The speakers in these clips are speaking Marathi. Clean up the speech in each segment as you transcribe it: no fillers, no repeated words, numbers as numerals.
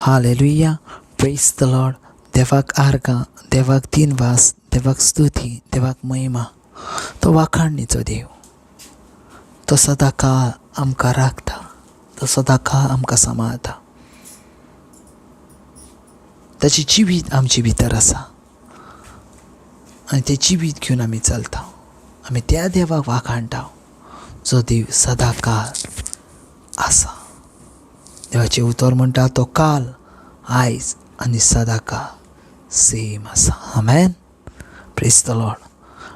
हालेलुया. Praise the Lord. देवाक आर्गां, देवाक दिनवास, देवाक स्तुती, देवाक महिमा. तो वाखाणणीचो देव. तो सदां काळ आमकां राखता. तो सदां काळ आमकां सांबाळता. ताची जिवीत आमचे भितर आसा आनी तें जिवीत घेवन आमी चलता. आमी त्या देवाक वाखाणटा जो देव सदां काळ आसा. देवाचें उतर म्हणटा तो काल, आयज आनी सदां काळ सेम आसा. आमेन. Praise the lord.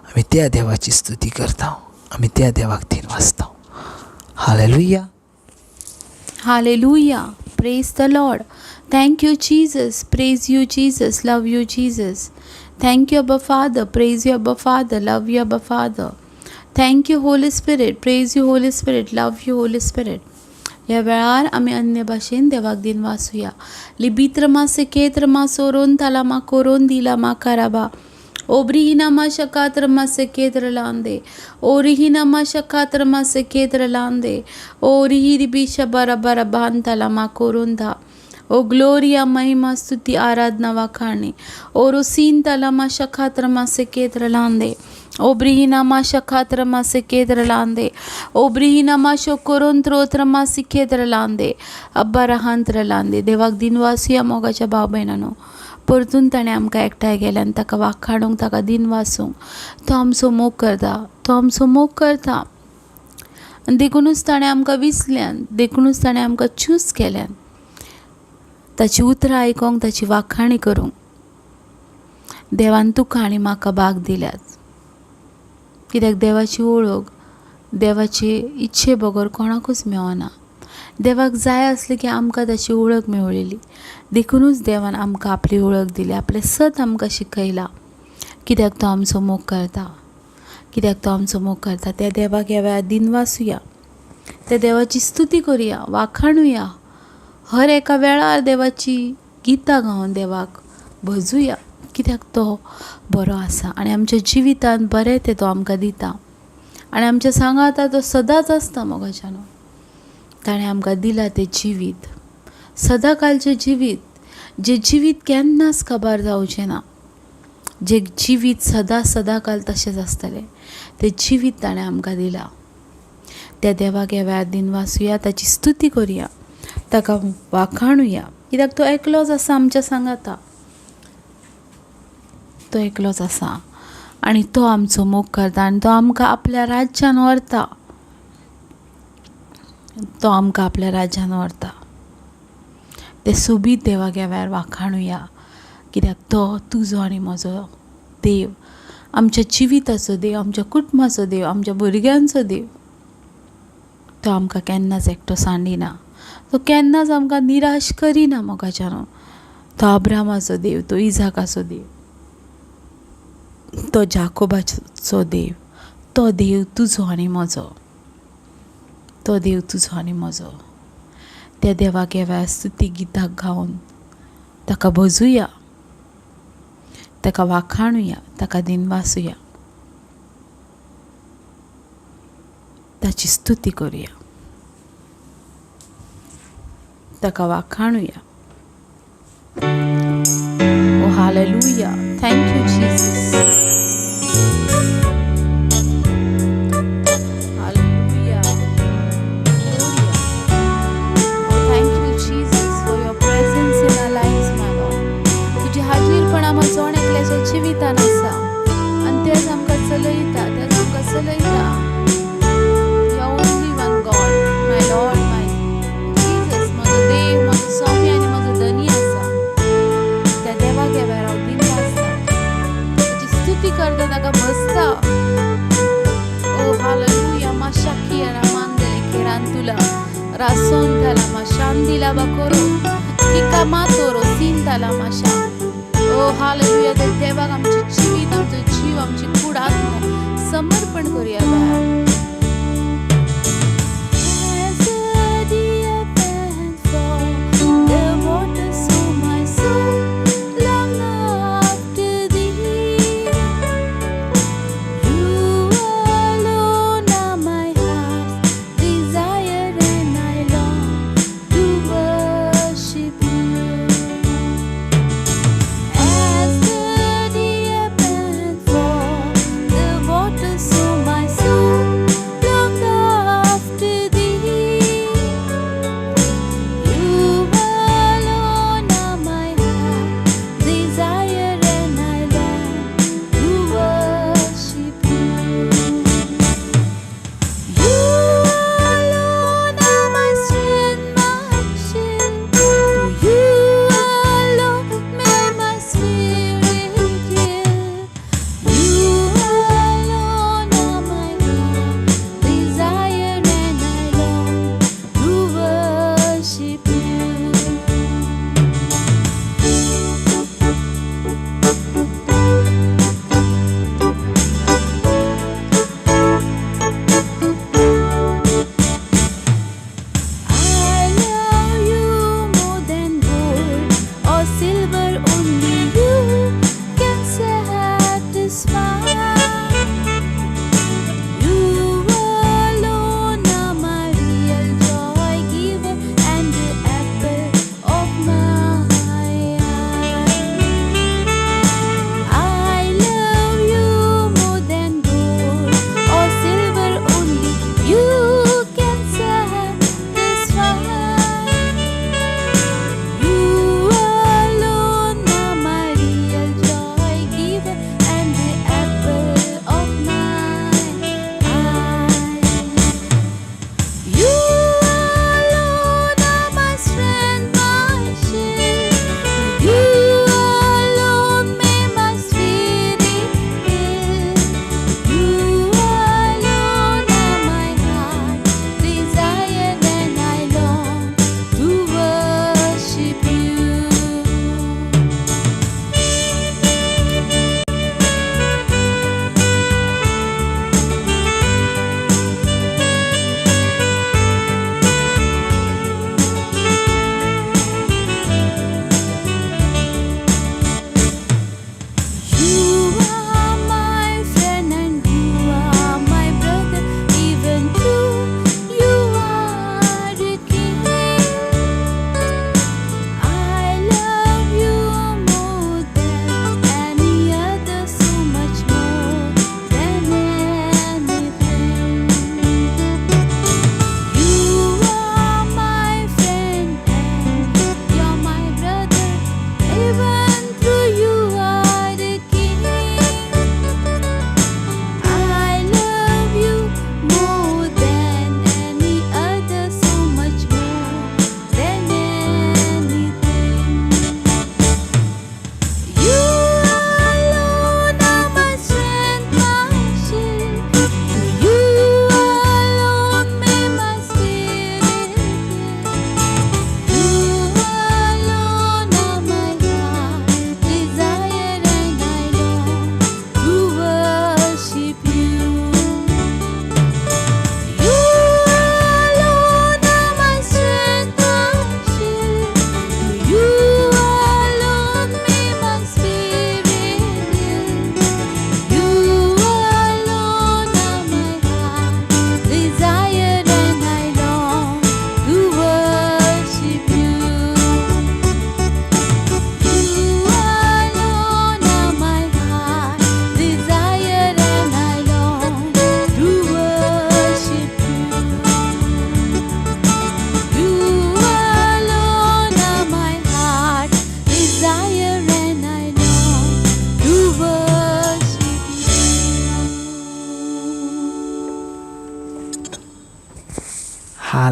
आमी त्या देवाची स्तुती करता. आमी त्या देवाक दिन वाजता. Hallelujah. Hallelujah. Praise the Lord. Thank you, Jesus. Praise you, Jesus. Love you, Jesus. Thank you, Abba Father. Praise you, Abba Father. Love you, Abba Father. Thank you, Holy Spirit. Praise you, Holy Spirit. Love you, Holy Spirit. या वेळार आमी अन्य भाशेन देवाक दिन वाचुया. लिबित्रमा सेकेत्रमा सोरोन तालामा कोरोन दिलामा काराबा ओब्रिहिनामा शकात्रमा सेकेत्रलांदे ओरिहिनामा शकात्रमा सेकेत्रलांदे ओरिहिरिबी शबरबर बांतलामा कोरोंदा ओ ग्लोरिया महिमा स्तुति आराधना वाखाणी ओ रुसीन तलामा शकात्रमा सेकेत्रलांदे ओब्रिहिनामा शकात्रमा सेकेत्रलांदे ओब्रिहिनामा शोकोरोन त्रोत्रमा सिकेत्रलांदे अब्बारहांत्रलांदे. देवाक दिन वाचुया मोगाच्या भाव भयणांनो. परतून ताणें आमकां एकठांय केलें आनी ताका वाखाणूंक, ताका दिन वाचूंक तो आमचो मोग करता. तो आमचो मोग करता. आनी देखूनच ताणें आमकां विसल्यान, देखूनच ताणें आमकां चूज केल्यान ताची उतरां आयकोंक, ताची वाखाणी करूंक देवान तुका आनी म्हाका भाग दिल्यात. कित्याक देवाची वळख देवाचे इच्छे बगर कोणाकूच मेळना. देवाक जाय आसलें की आमकां ताची वळख मेळलेली. देखूनच देवान आमकां आपली वळख दिली. आपलें सत आमकां शिकयला. कित्याक तो आमचो मोग करता. कित्याक तो आमचो मोग करता. त्या देवाक ह्या वेळार दिन वाचुया. त्या देवाची स्तुती करुया, वाखाणुया. हर एका वेळार देवाची गितां गावन देवाक भजुया. कित्याक तो बरो आसा आनी आमच्या जिवितांत बरें तें तो आमकां दिता आनी आमच्या सांगाता तो सदांच आसता. मोगाच्यानो ताणें आमकां दिलां तें जिवीत, सदांकालचें जिवीत, जें जिवीत केन्नाच काबार जावचें ना, जें जिवीत सदां काल तशेंच आसतलें, तें जिवीत ताणें आमकां दिलां. त्या देवाक ह्या वेळार दिन वाचुया, ताची स्तुती करुया, ताका वाखाणुया. कित्याक तो एकलोच आसा आमच्या सांगाता. तो एकलोच आसा आनी तो आमचो मोग करता आनी तो आमकां आपल्या राज्यान व्हरता. तो आमकां आपल्या राज्यान व्हरता. ते सोबीत देवाक ह्या वेळार वाखाणुया. कित्याक तो तुजो आनी म्हजो देव, आमच्या जिविताचो देव, आमच्या कुटुंबाचो देव, आमच्या भुरग्यांचो देव. तो आमकां केन्नाच एकटो सांडिना. तो केन्नाच आमकां निराश करिना. मोगाच्यानो तो अब्रामाचो देव, तो इजाकाचो देव, तो जाकोबाचो देव. तो देव तुजो आनी म्हजो. तो देव तुजो आनी म्हजो. त्या देवाक ह्या वेळार स्तुती गितां गावन ताका भजुया, ताका वाखाणुया, ताका दिन वाचुया, ताची स्तुती करुया, ताका वाखाणुया. Oh hallelujah. Thank you Jesus. जिवितान आसा आनी तेच आमकां चलयता, तेच आमकां चलयता. You are only one God, my lord, my Jesus. म्हजो देव, म्हजो स्वामी आनी म्हजो धनी आसा. त्या देवाक ह्या वेळार हांव दिन वाचता, ताची स्तुती करता, ताका भजता. ओ हालेलुया. माशाकी रामांदले केरांतुला रासोन ताला माशांदिला बाकोरो किका मातोरो सीन ताला माशा. ओ हालेलुया. त्या देवाक आमचे जिवीत, आमचो जीव, आमची कूड आत्मा समर्पण करुया.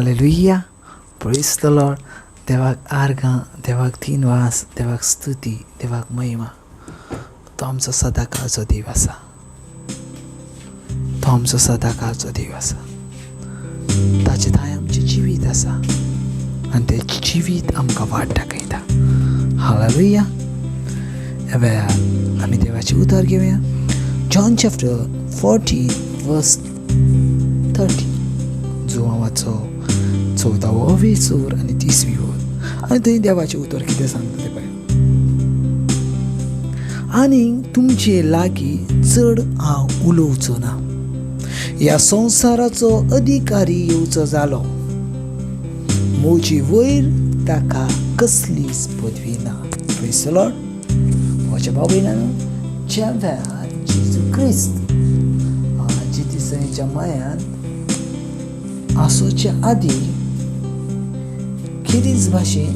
हालेलुया. Praise the Lord. देवाक आर्गां, देवाक दिनवास, देवाक स्तुती, देवाक महिमा. तो आमचो सदांकाळचो देव आसा. तो आमचो सदांकाळचो देव आसा. ताचे थंय आमचें जिवीत आसा आनी तें जिवीत आमकां वाट दाखयता. हालेलुया. आमी देवाची उतर घेवया. जॉन चॅप्टर 14 वर्स 30 जुवांवाचो 14वो वेसूर आनी 30वी ओळ. आनी थंय देवाचें उतर कितें सांगता तें पळय. आनी तुमचे लागीं चड हांव उलोवचो ना. ह्या संवसाराचो अधिकारी येवचो जालो. म्हजे वयर ताका कसलीच पदवी ना. Praise the Lord. म्हज्या भाव भयणांनो, ज्या वेळार जेजू क्रिस्त हाची दिसाळेच्या मायांत आसोच्या आदी खेरीज भाशेन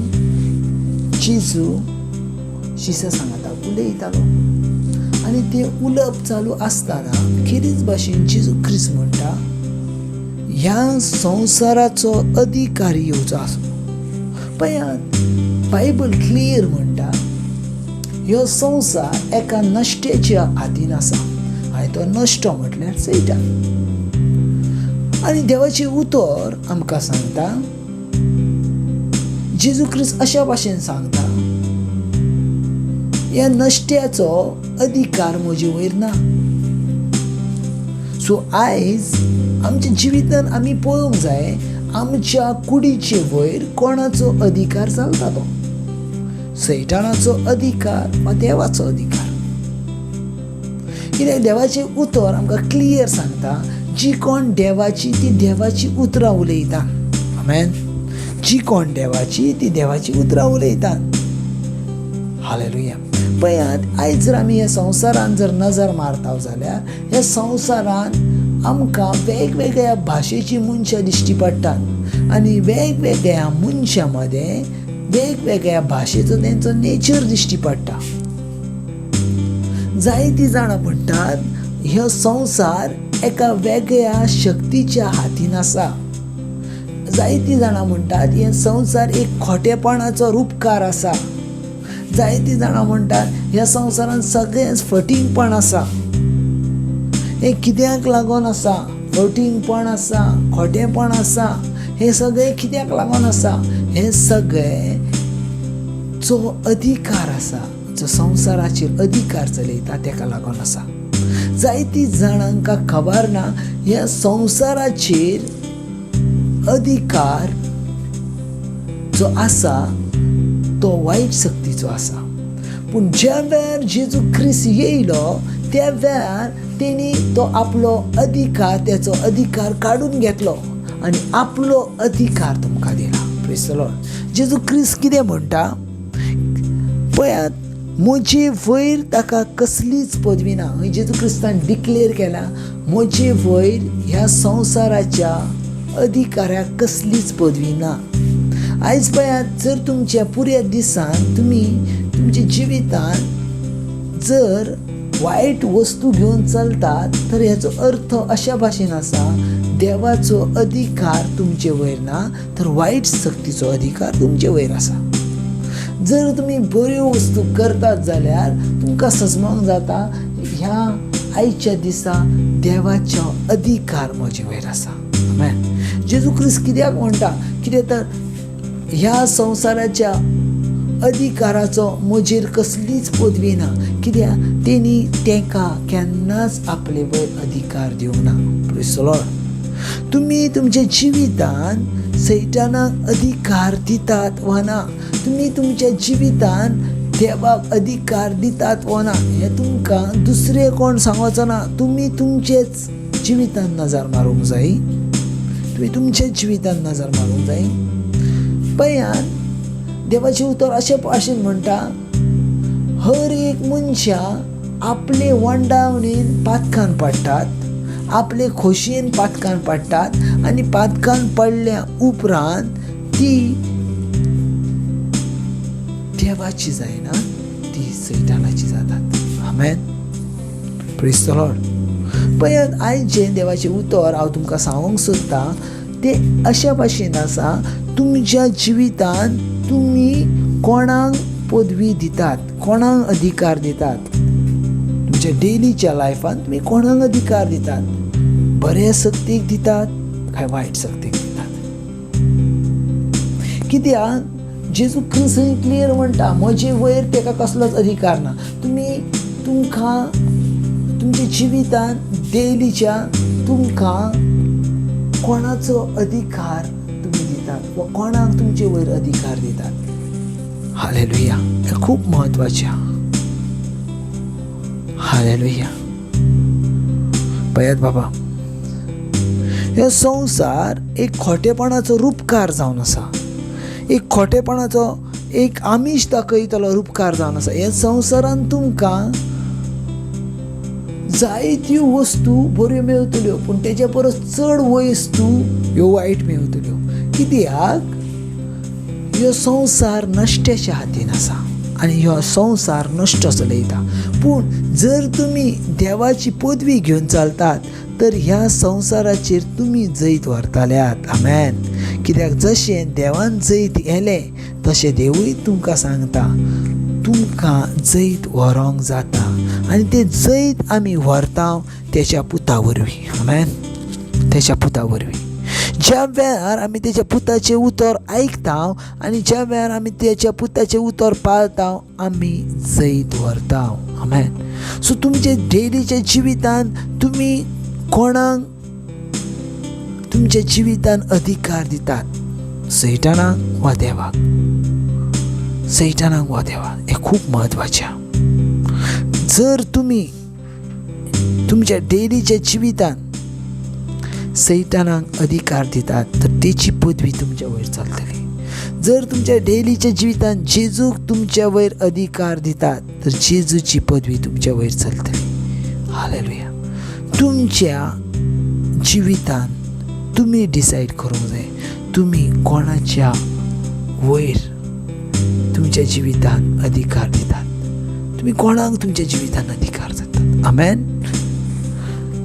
जेजू शिसा सांगता उलयतालो आनी तें उलप चालू आसतना खेरीज भाशेन जेजू क्रिस्त म्हणटा ह्या संवसाराचो अधिकारी येवचो आसो. पळयात, बायबल क्लियर म्हणटा ह्यो संवसार एका नश्टेच्या हातीन आसा आनी तो नश्ट म्हटल्यार सैतान. आनी देवाचें उतर आमकां सांगता, जेजू क्रिस्त अशा भाशेन सांगता ह्या नश्ट्याचो अधिकार म्हजे वयर ना. सो आयज आमच्या जिवितान आमी पळोवंक जाय आमच्या कुडीचे वयर कोणाचो अधिकार चलता. तो सैतानाचो अधिकार वा देवाचो अधिकार. कित्याक देवाचें उतर आमकां क्लियर सांगता जी कोण देवाची ती देवाची उतरां उलयता. आमेन. जी कोण देवाची ती देवाची उतरां उलयता. हालेलुया. पळयात, आयज जर आमी ह्या संवसारान जर नजर मारता जाल्यार ह्या संवसारान आमकां वेगवेगळ्या भाशेची मनशां दिश्टी पडटात आनी वेगवेगळ्या मनशां मदें वेगवेगळ्या भाशेचो तेंचो नेचर दिश्टी पडटा. जायतीं जाणां म्हणटात ह्यो संवसार एका वेगळ्या शक्तीच्या हातीन आसा. जायतीं जाणां म्हणटात हे संवसार एक खोटेपणाचो रूपकार आसा. जायतीं जाणां म्हणटात ह्या संवसारान सगळेंच फटींगपण आसा. हें कित्याक लागून आसा? फटींगपण आसा, खोटेपण आसा. हे सगळें कित्याक लागून आसा? हे सगळे जो अधिकार आसा, जो संवसाराचेर अधिकार चलयता तेका लागून आसा. जायतीं जाणांका खबर ना ह्या संवसाराचेर अधिकार जो आसा तो वायट शक्तीचो आसा. पूण ज्या वेळार जेजू क्रिस्त येयलो त्या वेळार तेणी तो आपलो अधिकार, तेचो अधिकार काडून घेतलो आनी आपलो अधिकार तुमकां दिला. Praise the Lord. जेजू क्रिस्त कितें म्हणटा पळयात, म्हजे वयर ताका कसलीच पदवी ना. जेजू क्रिस्तान डिक्लेअर केला म्हजे वयर ह्या संवसाराच्या अधिकाऱ्याक कसलीच पदवी ना. आयज पळयात, जर तुमच्या पुऱ्या दिसान तुमी तुमच्या जिवितान जर वायट वस्तू घेवन चलतात तर हेचो अर्थ अशा भाशेन आसा देवाचो अधिकार तुमचे वयर ना तर वायट शक्तीचो अधिकार तुमचे वयर आसा. जर तुमी बऱ्यो वस्तू करतात जाल्यार तुमकां समजूंक जाता ह्या आयच्या दिसा देवाचो अधिकार म्हजे वयर आसा. जेजू क्रिस्त कित्याक म्हणटा? कित्याक तर ह्या संवसाराच्या अधिकाराचो म्हजेर कसलीच पदवी ना. कित्याक तेणी तेका केन्नाच आपले वयर अधिकार दिवंक ना. Praise the Lord. तुमी तुमच्या जिवितान सैतानाक अधिकार दितात वा ना, तुमी तुमच्या जिवितान देवाक अधिकार दितात वा ना हें तुमकां दुसरे कोण सांगोचो ना. तुमी तुमचेच जिवितान नजर मारूंक जाय. तुमी तुमच्या जिवितान नजर मारूंक जाय. पळयात, देवाचें उतर अशें भाशेन म्हणटा हर एक मनशा आपले वंडावणेन पातकान पडटात, आपले खोशयेन पातकान पडटात आनी पातकान पडल्या उपरांत ती देवाची जायना, ती सैतानाची जातात. आमेन. Praise the lord. पळयात, आयज जें देवाचें उतर हांव तुमकां सांगूंक सोदतां ते अशा भाशेन आसा, तुमच्या जिवितांत तुमी कोणाक पदवी दितात, कोणाक अधिकार दितात. तुमच्या डेलीच्या लायफान तुमी कोणाक अधिकार दितात. बऱ्या सक्तीक दितात काय वायट सक्तीक दितात. कित्याक जेजू क्रिस्तूय क्लियर म्हणटा, म्हजे वयर तेका कसलोच अधिकार ना. तुमकां तुमच्या जिवितांत डेलीच्या तुमकां कोणाचो अधिकार तुमी दितात वा कोणाक तुमचे वयर अधिकार दितात. हालेलुया. हें खूब म्हत्वाचें. हालेलुया. पळयात बाबा, हो संवसार एक खोटेपणाचो रूपकार जावन आसा. एक खोटेपणाचो एक आमीश दाखयतलो रूपकार जावन आसा. ह्या संवसारान तुमकां जायत्यो वस्तू बऱ्यो मेळटल्यो, पूण तेच्या परस चड वस्तू ह्यो वायट मेळटल्यो. कित्याक ह्यो संवसार नश्ट्याच्या हातीन आसा आनी ह्यो संवसार नश्ट चलयता. पूण जर तुमी देवाची पदवी घेवन चलतात तर ह्या संवसाराचेर तुमी जैत व्हरतल्यात. आमेन. कित्याक जशें देवान जैत येलें तशें देवूय तुमकां सांगता, तुमकां जैत व्हरोंक जाता. आनी तें जैत आमी व्हरता तेच्या पुता वरवीं. आमेन. तेच्या पुता वरवीं. ज्या वेळार आमी तेच्या पुताचें उतर आयकता आनी ज्या वेळार आमी तेच्या पुताचें उतर पाळता, आमी जैत व्हरता. आमेन. सो तुमचे डेलीच्या जिवितांत तुमी कोणाक तुमच्या जिवितांत अधिकार दितात, सैतानाक वा देवाक. सैतानाक वा देवाक. हें खूब म्हत्वाचें. जर तुमी तुमच्या डेलीच्या जिवितांत सैतानाक अधिकार दितात तर तेची पदवी तुमच्या वयर चलतली. जर तुमच्या डेलीच्या जिवितांत जेजूक तुमच्या वयर अधिकार दितात तर जेजूची पदवी तुमच्या वयर चलतली. हालेलुया. तुमच्या जिवितांत तुमी डिसायड करूंक जाय, तुमी कोणाच्या वयर तुमच्या जिवितांत अधिकार दितात. तुमी कोणाक तुमच्या जिवितांत अधिकार जातात. Amen.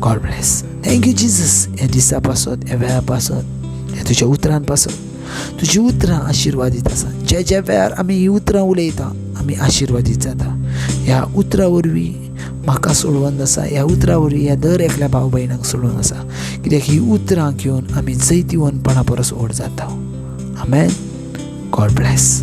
God bless. Thank you Jesus. ह्या दिसा पासत, ह्या वेळा पासत, ह्या तुज्या उतरां पासत. तुजी उतरां आशिर्वादीत आसा. ज्या वेळार आमी ही उतरां उलयता आमी आशिर्वादीत जाता. ह्या उतरां वरवीं म्हाका सोडवंत आसा. ह्या उतरां वरवीं ह्या दर एकल्या भाव भयणाक सोडवंत आसा. कित्याक ही उतरां घेवन आमी जैतिवंतपणा परस व्हड जाता. आमेन. God bless.